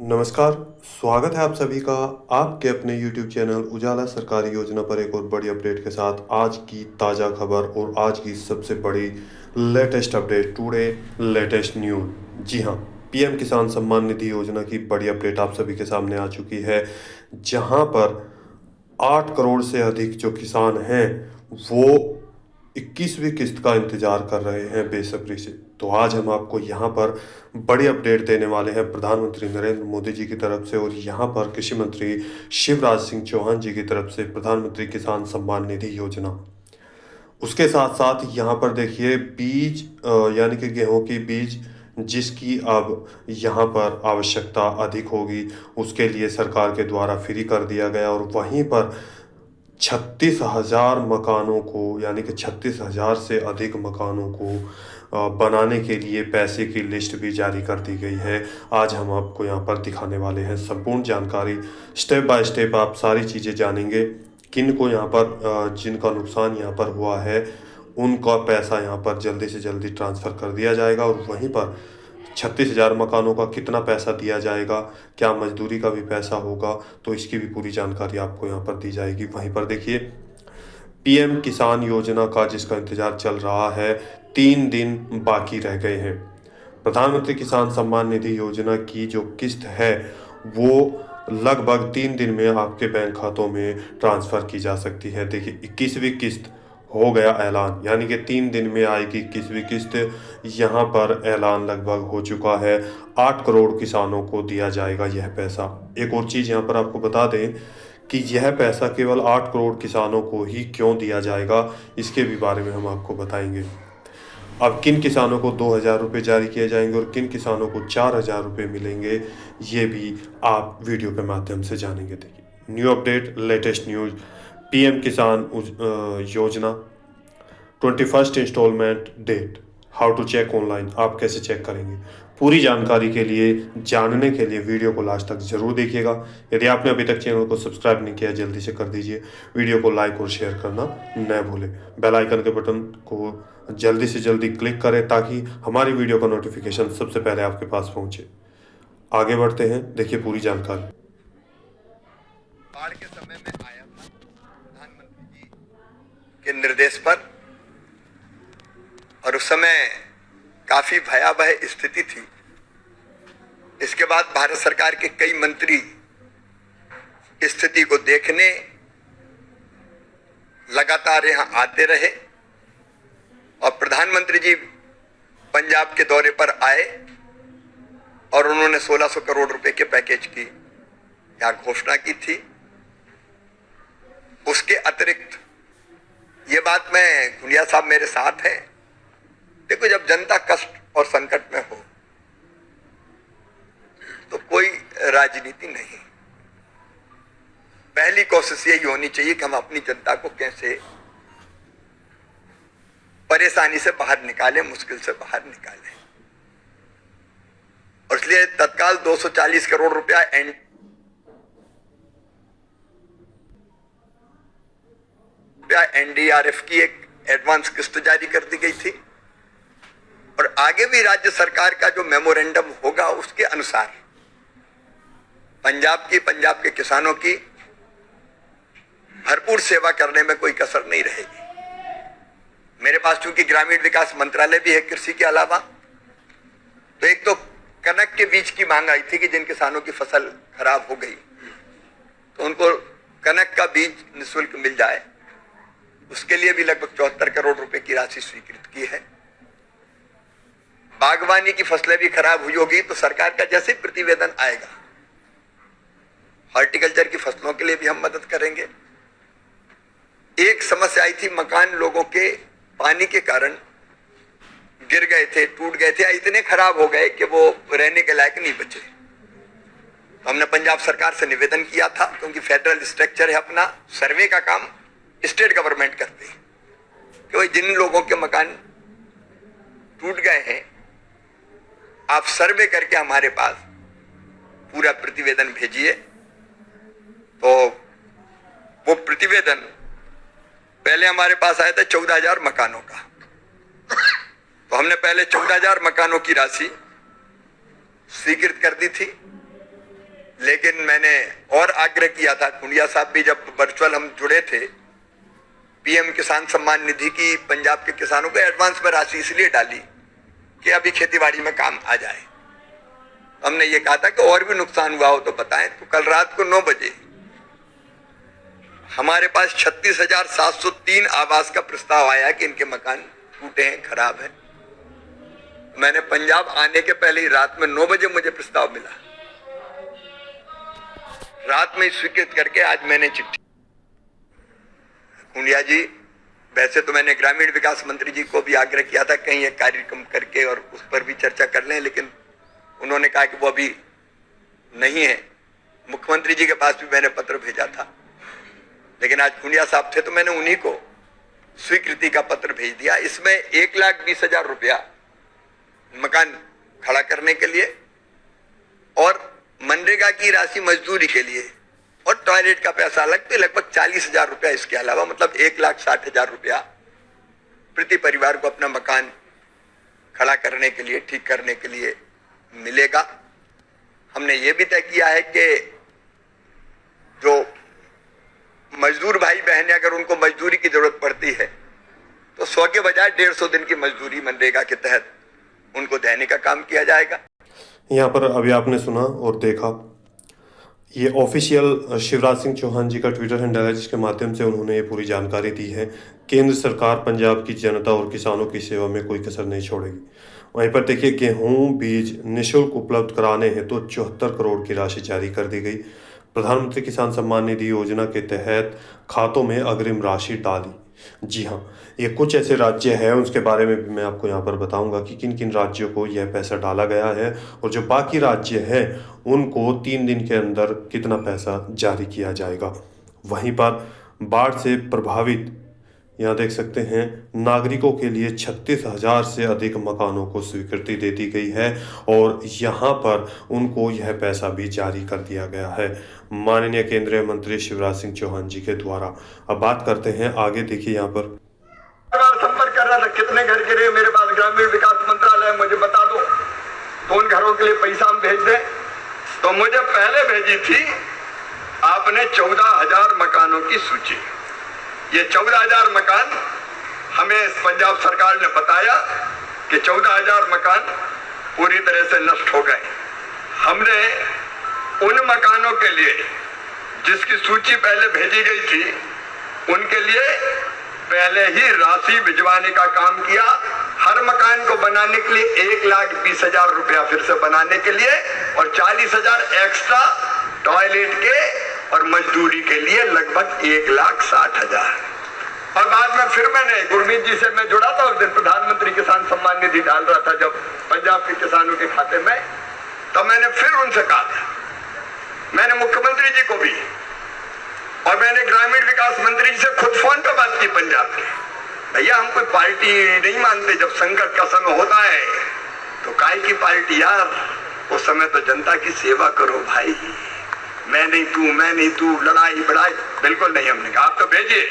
नमस्कार, स्वागत है आप सभी का आपके अपने YouTube चैनल उजाला सरकारी योजना पर एक और बड़ी अपडेट के साथ। आज की ताज़ा खबर और आज की सबसे बड़ी latest update, today latest news. जी हाँ, पीएम किसान सम्मान निधि योजना की बड़ी अपडेट आप सभी के सामने आ चुकी है, जहां पर 8 करोड़ से अधिक जो किसान हैं वो 21वीं किस्त का इंतजार कर रहे हैं बेसब्री से। तो आज हम आपको यहाँ पर बड़ी अपडेट देने वाले हैं प्रधानमंत्री नरेंद्र मोदी जी की तरफ से, और यहाँ पर कृषि मंत्री शिवराज सिंह चौहान जी की तरफ से प्रधानमंत्री किसान सम्मान निधि योजना। उसके साथ साथ यहाँ पर देखिए बीज यानी कि गेहूं की बीज जिसकी अब यहाँ पर आवश्यकता अधिक होगी उसके लिए सरकार के द्वारा फ्री कर दिया गया, और वहीं पर 36,000 मकानों को यानी कि 36,000 से अधिक मकानों को बनाने के लिए पैसे की लिस्ट भी जारी कर दी गई है। आज हम आपको यहाँ पर दिखाने वाले हैं संपूर्ण जानकारी, स्टेप बाय स्टेप आप सारी चीज़ें जानेंगे। किन को यहाँ पर जिनका नुकसान यहाँ पर हुआ है उनका पैसा यहाँ पर जल्दी से जल्दी ट्रांसफ़र कर दिया जाएगा, और वहीं पर 36,000 मकानों का कितना पैसा दिया जाएगा, क्या मजदूरी का भी पैसा होगा, तो इसकी भी पूरी जानकारी आपको यहाँ पर दी जाएगी। वहीं पर देखिए पीएम किसान योजना का जिसका इंतजार चल रहा है, 3 दिन बाकी रह गए हैं। प्रधानमंत्री किसान सम्मान निधि योजना की जो किस्त है वो लगभग 3 दिन में आपके बैंक खातों में ट्रांसफ़र की जा सकती है। देखिए 21वीं किस्त हो गया ऐलान, यानी कि 3 दिन में आएगी 21वीं किस्त। यहाँ पर ऐलान लगभग हो चुका है, 8 करोड़ किसानों को दिया जाएगा यह पैसा। एक और चीज़ यहाँ पर आपको बता दें कि यह पैसा केवल 8 करोड़ किसानों को ही क्यों दिया जाएगा, इसके भी बारे में हम आपको बताएंगे। अब किन किसानों को 2,000 रुपये जारी किए जाएंगे और किन किसानों को 4,000 रुपये मिलेंगे, ये भी आप वीडियो के माध्यम से जानेंगे। देखिए new update, latest news, PM Kisan योजना 21st installment date, how to check online, आप कैसे चेक करेंगे। पूरी जानकारी के लिए, जानने के लिए वीडियो को लास्ट तक ज़रूर देखिएगा। यदि आपने अभी तक चैनल को सब्सक्राइब नहीं किया जल्दी से कर दीजिए, वीडियो को लाइक और शेयर करना न भूलें। बेल आइकन के बटन को जल्दी से जल्दी क्लिक करें ताकि हमारी वीडियो का नोटिफिकेशन सबसे पहले आपके पास पहुंचे। आगे बढ़ते हैं, देखिए पूरी जानकारी। बाढ़ के समय में आया था प्रधानमंत्री जी के निर्देश पर, और उस समय काफी भयावह स्थिति थी। इसके बाद भारत सरकार के कई मंत्री स्थिति को देखने लगातार यहां आते रहे, और प्रधानमंत्री जी पंजाब के दौरे पर आए और उन्होंने 1600 करोड़ रुपए के पैकेज की यहां घोषणा की थी। उसके अतिरिक्त ये बात, मैं गुड़िया साहब मेरे साथ हैं, देखो जब जनता कष्ट और संकट में हो तो कोई राजनीति नहीं, पहली कोशिश यही होनी चाहिए कि हम अपनी जनता को कैसे परेशानी से बाहर निकालें, मुश्किल से बाहर निकालें। और इसलिए तत्काल 240 करोड़ रुपया एनडीआरएफ की एक एडवांस किस्त जारी कर दी गई थी, और आगे भी राज्य सरकार का जो मेमोरेंडम होगा उसके अनुसार पंजाब के किसानों की भरपूर सेवा करने में कोई कसर नहीं रहेगी। मेरे पास चूंकि ग्रामीण विकास मंत्रालय भी है कृषि के अलावा, तो एक तो कनक के बीज की मांग आई थी कि जिन किसानों की फसल खराब हो गई तो उनको कनक का बीज निःशुल्क मिल जाए, उसके लिए भी लगभग 74 करोड़ रुपए की राशि स्वीकृत की है। बागवानी की फसलें भी खराब हुई होगी तो सरकार का जैसे प्रतिवेदन आएगा, हॉर्टिकल्चर की फसलों के लिए भी हम मदद करेंगे। एक समस्या आई थी, मकान लोगों के पानी के कारण गिर गए थे, टूट गए थे, इतने खराब हो गए कि वो रहने के लायक नहीं बचे। तो हमने पंजाब सरकार से निवेदन किया था, क्योंकि फेडरल स्ट्रक्चर है अपना, सर्वे का काम स्टेट गवर्नमेंट करती है, कि भाई जिन लोगों के मकान टूट गए हैं आप सर्वे करके हमारे पास पूरा प्रतिवेदन भेजिए। तो वो प्रतिवेदन पहले हमारे पास आया था 14,000 मकानों का, तो हमने पहले 14,000 मकानों की राशि स्वीकृत कर दी थी, लेकिन मैंने और आग्रह किया था, कुंडिया साहब भी जब वर्चुअल हम जुड़े थे, पीएम किसान सम्मान निधि की पंजाब के किसानों को एडवांस में राशि इसलिए डाली कि अभी खेतीबाड़ी में काम आ जाए। हमने ये कहा था कि और भी नुकसान हुआ हो तो बताएं। तो कल रात को 9 बजे हमारे पास 36,703 आवास का प्रस्ताव आया कि इनके मकान टूटे हैं, खराब हैं। मैंने पंजाब आने के पहले ही रात में 9 बजे मुझे प्रस्ताव मिला, रात में स्वीकृत करके आज मैंने चिट्ठी कुंडिया जी, वैसे तो मैंने ग्रामीण विकास मंत्री जी को भी आग्रह किया था कहीं एक कार्यक्रम करके और उस पर भी चर्चा कर लें, लेकिन उन्होंने कहा कि वो अभी नहीं है। मुख्यमंत्री जी के पास भी मैंने पत्र भेजा था, लेकिन आज कुंडिया साहब थे तो मैंने उन्हीं को स्वीकृति का पत्र भेज दिया। इसमें 1,20,000 रुपया मकान खड़ा करने के लिए और मनरेगा की राशि मजदूरी के लिए और टॉयलेट का पैसा अलग, तो लगभग 40,000 रुपया इसके अलावा, मतलब 1,60,000 रुपया प्रति परिवार को अपना मकान खड़ा करने के लिए, ठीक करने के लिए मिलेगा। हमने ये भी तय किया है कि जो मजदूर भाई बहन अगर उनको मजदूरी की जरूरत पड़ती है तो 100 के बजाय 150 दिन की मजदूरी मनरेगा के तहत उनको देने का काम किया जाएगा। यहाँ पर अभी आपने सुना और देखा, ये ऑफिशियल शिवराज सिंह चौहान जी का ट्विटर हैंडल है जिसके माध्यम से उन्होंने ये पूरी जानकारी दी है। केंद्र सरकार पंजाब की जनता और किसानों की सेवा में कोई कसर नहीं छोड़ेगी। वहीं पर देखिए, गेहूं बीज निःशुल्क उपलब्ध कराने हेतु 74 करोड़ की राशि जारी कर दी गई। प्रधानमंत्री किसान सम्मान निधि योजना के तहत खातों में अग्रिम राशि डाली। जी हाँ, ये कुछ ऐसे राज्य हैं, उसके बारे में भी मैं आपको यहाँ पर बताऊंगा कि किन किन राज्यों को यह पैसा डाला गया है और जो बाकी राज्य हैं उनको 3 दिन के अंदर कितना पैसा जारी किया जाएगा। वहीं पर बाढ़ से प्रभावित, यहाँ देख सकते हैं, नागरिकों के लिए 36,000 से अधिक मकानों को स्वीकृति दे दी गई है और यहाँ पर उनको यह पैसा भी जारी कर दिया गया है माननीय केंद्रीय मंत्री शिवराज सिंह चौहान जी के द्वारा। अब बात करते हैं आगे, देखिए यहाँ पर संपर्क कर रहा था, कितने घर गिरे मेरे पास, ग्रामीण विकास मंत्रालय मुझे बता दो तो उन घरों के लिए पैसा हम भेज दें। तो मुझे पहले भेजी थी आपने 14,000 मकानों की सूची। ये 14,000 मकान हमें पंजाब सरकार ने बताया कि 14,000 मकान पूरी तरह से नष्ट हो गए। हमने उन मकानों के लिए जिसकी सूची पहले भेजी गई थी उनके लिए पहले ही राशि भिजवाने का काम किया। हर मकान को बनाने के लिए 1,20,000 रुपया फिर से बनाने के लिए और 40,000 एक्स्ट्रा टॉयलेट के और मजदूरी के लिए लगभग 1,60,000। और बाद में फिर मैंने गुरमीत जी से मैं जुड़ा था उस दिन, प्रधानमंत्री किसान सम्मान निधि डाल रहा था जब पंजाब के किसानों के खाते में, तो मैंने फिर उनसे कहा था, मैंने मुख्यमंत्री जी को भी और मैंने ग्रामीण विकास मंत्री जी से खुद फोन पे बात की पंजाब के, भैया हम कोई पार्टी नहीं मानते, जब संकट का समय होता है तो काय की पार्टी यार, उस समय तो जनता की सेवा करो भाई, मैं नहीं तू लड़ाई बड़ाई बिल्कुल नहीं। हमने कहा आप तो भेजिए।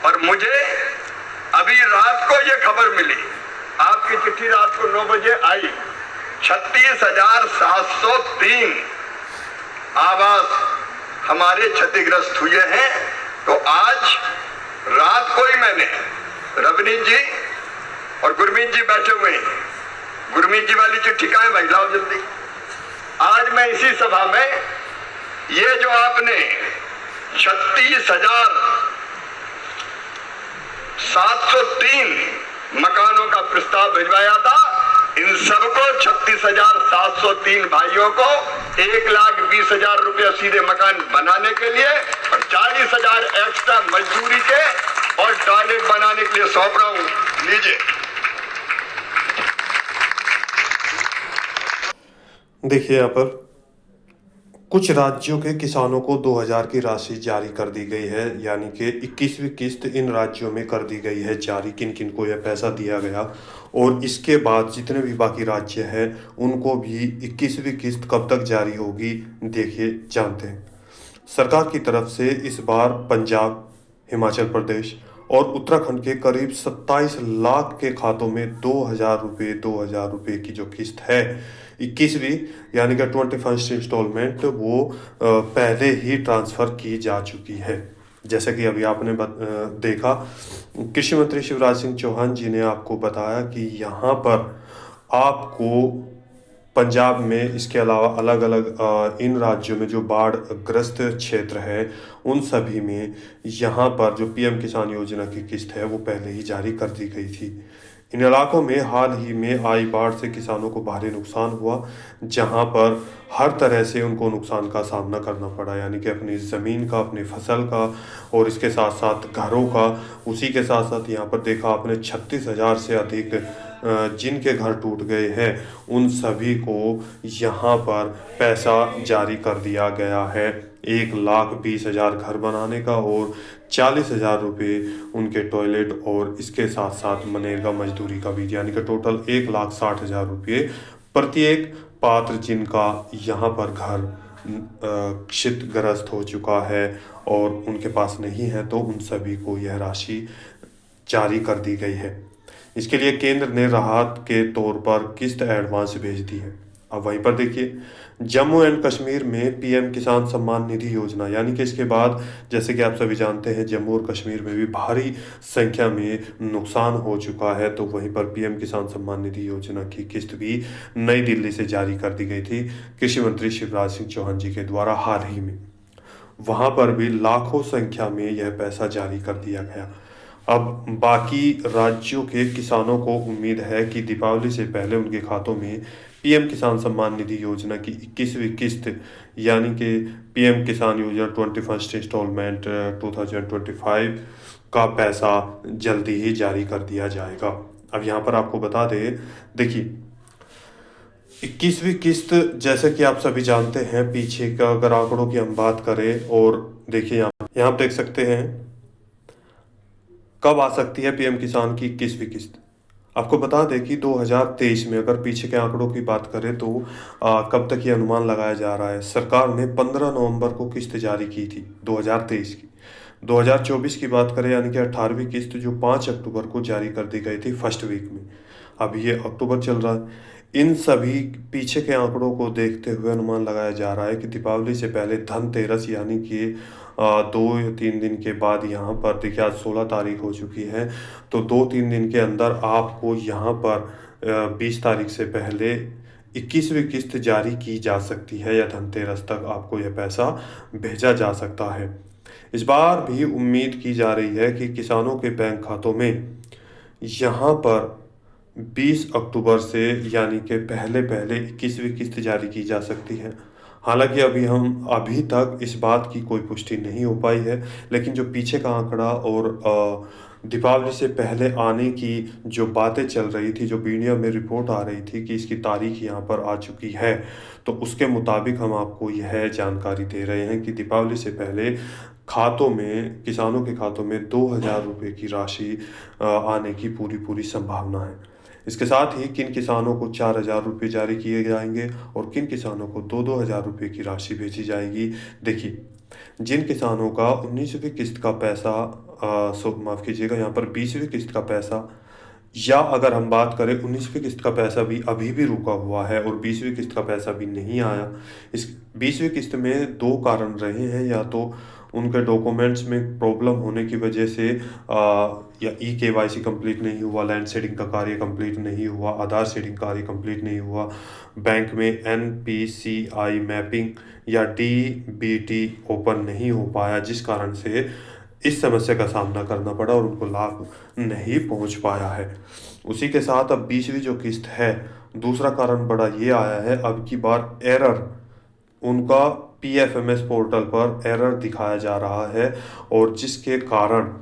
और मुझे अभी रात को ये खबर मिली, आपकी चिट्ठी रात को 9 बजे आई, 36,703 आवास हमारे क्षतिग्रस्त हुए हैं। तो आज रात को ही मैंने रवनीत जी और गुरमीत जी बैठे हुए हैं, गुरमीत जी वाली चिट्ठी कहाँ है भाई, लाओ जल्दी। आज मैं इसी सभा में ये जो आपने 36,703 मकानों का प्रस्ताव भिजवाया था, इन सबको 36,703 भाइयों को 1,20,000 रुपया सीधे मकान बनाने के लिए और 40,000 एक्स्ट्रा मजदूरी के और टॉयलेट बनाने के लिए सौंप रहा हूं, लीजिए। देखिए यहाँ पर कुछ राज्यों के किसानों को 2,000 की राशि जारी कर दी गई है, यानी कि 21वीं किस्त इन राज्यों में कर दी गई है जारी, किन किन को यह पैसा दिया गया। और इसके बाद जितने भी बाकी राज्य हैं उनको भी 21वीं किस्त कब तक जारी होगी, देखिए जानते हैं। सरकार की तरफ से इस बार पंजाब, हिमाचल प्रदेश और उत्तराखंड के करीब 27 लाख के खातों में 2,000 रुपये की जो किस्त है 21वीं यानी कि 21st इंस्टॉलमेंट वो पहले ही ट्रांसफ़र की जा चुकी है। जैसा कि अभी आपने देखा, कृषि मंत्री शिवराज सिंह चौहान जी ने आपको बताया कि यहाँ पर आपको पंजाब में, इसके अलावा अलग अलग इन राज्यों में जो बाढ़ ग्रस्त क्षेत्र है उन सभी में यहाँ पर जो पीएम किसान योजना की किस्त है वो पहले ही जारी कर दी गई थी। इन इलाकों में हाल ही में आई बाढ़ से किसानों को भारी नुकसान हुआ, जहां पर हर तरह से उनको नुकसान का सामना करना पड़ा, यानी कि अपनी ज़मीन का, अपनी फसल का और इसके साथ साथ घरों का। उसी के साथ साथ यहाँ पर देखा आपने 36,000 से अधिक जिनके घर टूट गए हैं उन सभी को यहाँ पर पैसा जारी कर दिया गया है। 1,20,000 घर बनाने का और 40,000 रुपये उनके टॉयलेट और इसके साथ साथ मनरेगा मजदूरी का भी, यानी कि टोटल 1,60,000 रुपये प्रत्येक पात्र जिनका यहाँ पर घर क्षतिग्रस्त हो चुका है और उनके पास नहीं है, तो उन सभी को यह राशि जारी कर दी गई है। इसके लिए केंद्र ने राहत के तौर पर किस्त एडवांस भेज दी है। अब वहीं पर देखिए, जम्मू एंड कश्मीर में पीएम किसान सम्मान निधि योजना, यानी कि इसके बाद जैसे कि आप सभी जानते हैं जम्मू और कश्मीर में भी भारी संख्या में नुकसान हो चुका है, तो वहीं पर पीएम किसान सम्मान निधि योजना की किस्त भी नई दिल्ली से जारी कर दी गई थी कृषि मंत्री शिवराज सिंह चौहान जी के द्वारा हाल ही में। वहां पर भी लाखों संख्या में यह पैसा जारी कर दिया गया। अब बाकी राज्यों के किसानों को उम्मीद है कि दीपावली से पहले उनके खातों में पीएम किसान सम्मान निधि योजना की 21वीं किस्त, यानी कि पीएम किसान योजना 21st इंस्टॉलमेंट 2025 का पैसा जल्दी ही जारी कर दिया जाएगा। अब यहाँ पर आपको बता दें, देखिए 21वीं किस्त जैसे कि आप सभी जानते हैं, पीछे का अगर आंकड़ों की हम बात करें और देखिए यहाँ आप देख सकते हैं कब आ सकती है पीएम किसान की 21वीं किस्त। आपको बता दें कि 2023 में अगर पीछे के आंकड़ों की बात करें तो कब तक ये अनुमान लगाया जा रहा है। सरकार ने 15 नवंबर को किस्त जारी की थी 2023 की। 2024 की बात करें यानी कि 18वीं किस्त जो 5 अक्टूबर को जारी कर दी गई थी फर्स्ट वीक में। अब ये अक्टूबर चल रहा है। इन सभी पीछे के आंकड़ों को देखते हुए अनुमान लगाया जा रहा है कि दीपावली से पहले धनतेरस यानी कि 2 या 3 दिन के बाद, यहाँ पर देखिए आज 16 तारीख हो चुकी है, तो 2-3 दिन के अंदर आपको यहाँ पर 20 तारीख से पहले 21वीं किस्त जारी की जा सकती है या धनतेरस तक आपको यह पैसा भेजा जा सकता है। इस बार भी उम्मीद की जा रही है कि किसानों के बैंक खातों में यहाँ पर 20 अक्टूबर से यानी कि पहले 21वीं किस्त जारी की जा सकती है। हालांकि अभी तक इस बात की कोई पुष्टि नहीं हो पाई है, लेकिन जो पीछे का आंकड़ा और दीपावली से पहले आने की जो बातें चल रही थी, जो मीडिया में रिपोर्ट आ रही थी कि इसकी तारीख यहाँ पर आ चुकी है, तो उसके मुताबिक हम आपको यह जानकारी दे रहे हैं कि दीपावली से पहले खातों में, किसानों के खातों में 2,000 रुपये की राशि आने की पूरी संभावना है। इसके साथ ही किन किसानों को 4,000 रुपये जारी किए जाएंगे और किन किसानों को 2-2 हज़ार रुपये की राशि भेजी जाएगी। देखिए, जिन किसानों का 19वीं किस्त का पैसा माफ़ कीजिएगा, यहाँ पर 20वीं किस्त का पैसा, या अगर हम बात करें 19वीं किस्त का पैसा भी अभी भी रुका हुआ है और 20वीं किस्त का पैसा भी नहीं आया। इस 20वीं किस्त में 2 कारण रहे हैं, या तो उनके डॉक्यूमेंट्स में प्रॉब्लम होने की वजह से या KYC कंप्लीट नहीं हुआ, लैंड सीडिंग का कार्य कंप्लीट नहीं हुआ, आधार सीडिंग कार्य कंप्लीट नहीं हुआ, बैंक में NPCI मैपिंग या DBT ओपन नहीं हो पाया, जिस कारण से इस समस्या का सामना करना पड़ा और उनको लाभ नहीं पहुंच पाया है। उसी के साथ अब 20वीं जो किस्त है, दूसरा कारण बड़ा ये आया है, अब की बार एरर उनका PFMS पोर्टल पर एरर दिखाया जा रहा है और जिसके कारण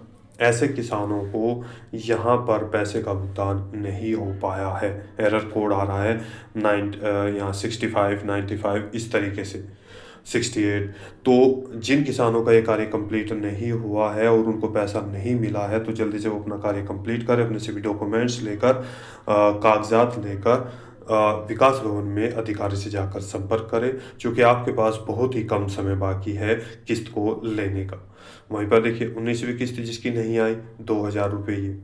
ऐसे किसानों को यहाँ पर पैसे का भुगतान नहीं हो पाया है। एरर कोड आ रहा है यहाँ 65, 95 इस तरीके से 68। तो जिन किसानों का ये कार्य कंप्लीट नहीं हुआ है और उनको पैसा नहीं मिला है, तो जल्दी से वो अपना कार्य कंप्लीट करें, अपने सभी डॉक्यूमेंट्स लेकर, कागजात लेकर विकास भवन में अधिकारी से जाकर संपर्क करें, क्योंकि आपके पास बहुत ही कम समय बाकी है किस्त को लेने का। वहीं पर देखिए 19वीं किस्त जिसकी नहीं आई 2,000 रुपये ये,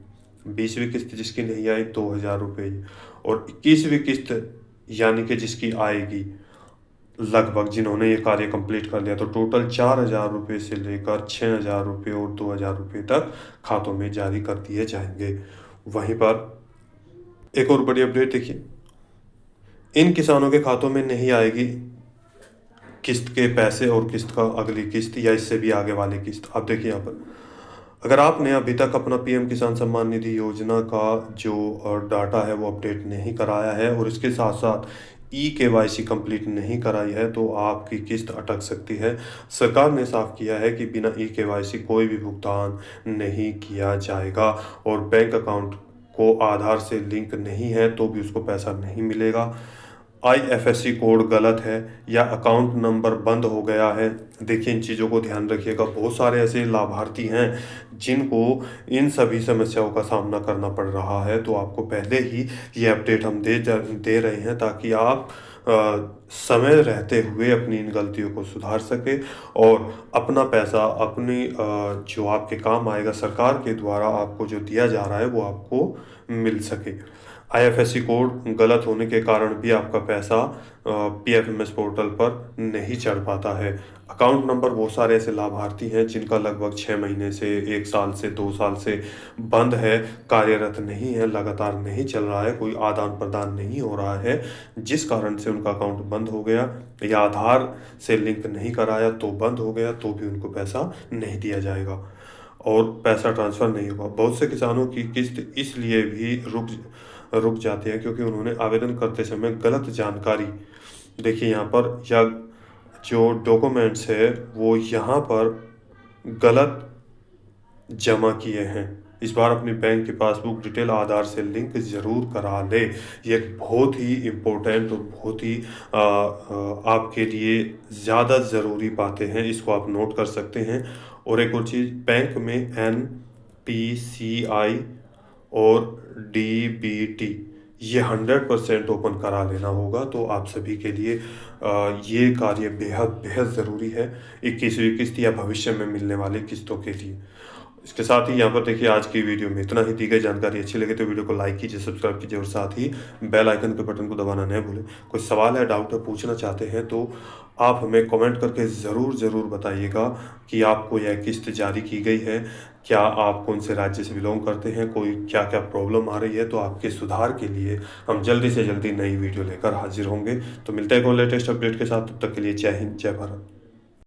20वीं किस्त जिसकी नहीं आई 2,000 रुपये ये, और 21वीं किस्त यानी कि जिसकी आएगी लगभग, जिन्होंने ये कार्य कंप्लीट कर लिया, तो टोटल 4,000 रुपये से लेकर 6,000 रुपये और 2,000 रुपये तक खातों में जारी कर दिए जाएंगे। वहीं पर एक और बड़ी अपडेट देखिए, इन किसानों के खातों में नहीं आएगी किस्त के पैसे और किस्त का अगली किस्त या इससे भी आगे वाली किस्त। आप देखिए यहाँ पर, अगर आपने अभी तक अपना पीएम किसान सम्मान निधि योजना का जो डाटा है वो अपडेट नहीं कराया है और इसके साथ साथ KYC कंप्लीट नहीं कराई है, तो आपकी किस्त अटक सकती है। सरकार ने साफ किया है कि बिना KYC कोई भी भुगतान नहीं किया जाएगा और बैंक अकाउंट को आधार से लिंक नहीं है तो भी उसको पैसा नहीं मिलेगा। IFSC कोड गलत है या अकाउंट नंबर बंद हो गया है, देखिए इन चीज़ों को ध्यान रखिएगा। बहुत सारे ऐसे लाभार्थी हैं जिनको इन सभी समस्याओं का सामना करना पड़ रहा है, तो आपको पहले ही ये अपडेट हम दे रहे हैं ताकि आप समय रहते हुए अपनी इन गलतियों को सुधार सके और अपना पैसा अपनी जो आपके काम आएगा सरकार के द्वारा आपको जो दिया जा रहा है वो आपको मिल सके। IFSC कोड गलत होने के कारण भी आपका पैसा PFMS पोर्टल पर नहीं चढ़ पाता है। अकाउंट नंबर, बहुत सारे ऐसे लाभार्थी हैं जिनका लगभग 6 महीने से 1 साल से 2 साल से बंद है, कार्यरत नहीं है, लगातार नहीं चल रहा है, कोई आदान प्रदान नहीं हो रहा है, जिस कारण से उनका अकाउंट बंद हो गया या आधार से लिंक नहीं कराया तो बंद हो गया, तो भी उनको पैसा नहीं दिया जाएगा और पैसा ट्रांसफ़र नहीं होगा। बहुत से किसानों की किस्त इसलिए भी रुक जाती है क्योंकि उन्होंने आवेदन करते समय गलत जानकारी, देखिए यहाँ पर, या जो डॉक्यूमेंट्स है वो यहाँ पर गलत जमा किए हैं। इस बार अपनी बैंक की पासबुक डिटेल आधार से लिंक ज़रूर करा ले। ये एक बहुत ही इम्पोर्टेंट और बहुत ही आपके लिए ज़्यादा ज़रूरी बातें हैं, इसको आप नोट कर सकते हैं। और एक और चीज़, बैंक में NPCI और DBT ये 100% ओपन करा लेना होगा, तो आप सभी के लिए ये कार्य बेहद ज़रूरी है 21वीं किस्त या भविष्य में मिलने वाली किस्तों के लिए। इसके साथ ही यहाँ पर देखिए, आज की वीडियो में इतना ही। दी गई जानकारी अच्छी लगे तो वीडियो को लाइक कीजिए, सब्सक्राइब कीजिए और साथ ही बेल आइकन के बटन को दबाना न भूलें। कोई सवाल है, डाउट है, पूछना चाहते हैं तो आप हमें कमेंट करके ज़रूर बताइएगा कि आपको यह किस्त जारी की गई है, क्या आप कौन से राज्य से बिलोंग करते हैं, कोई क्या प्रॉब्लम आ रही है, तो आपके सुधार के लिए हम जल्दी से जल्दी नई वीडियो लेकर हाजिर होंगे। तो मिलते हैं कोई लेटेस्ट अपडेट के साथ, तब तक के लिए जय हिंद, जय भारत।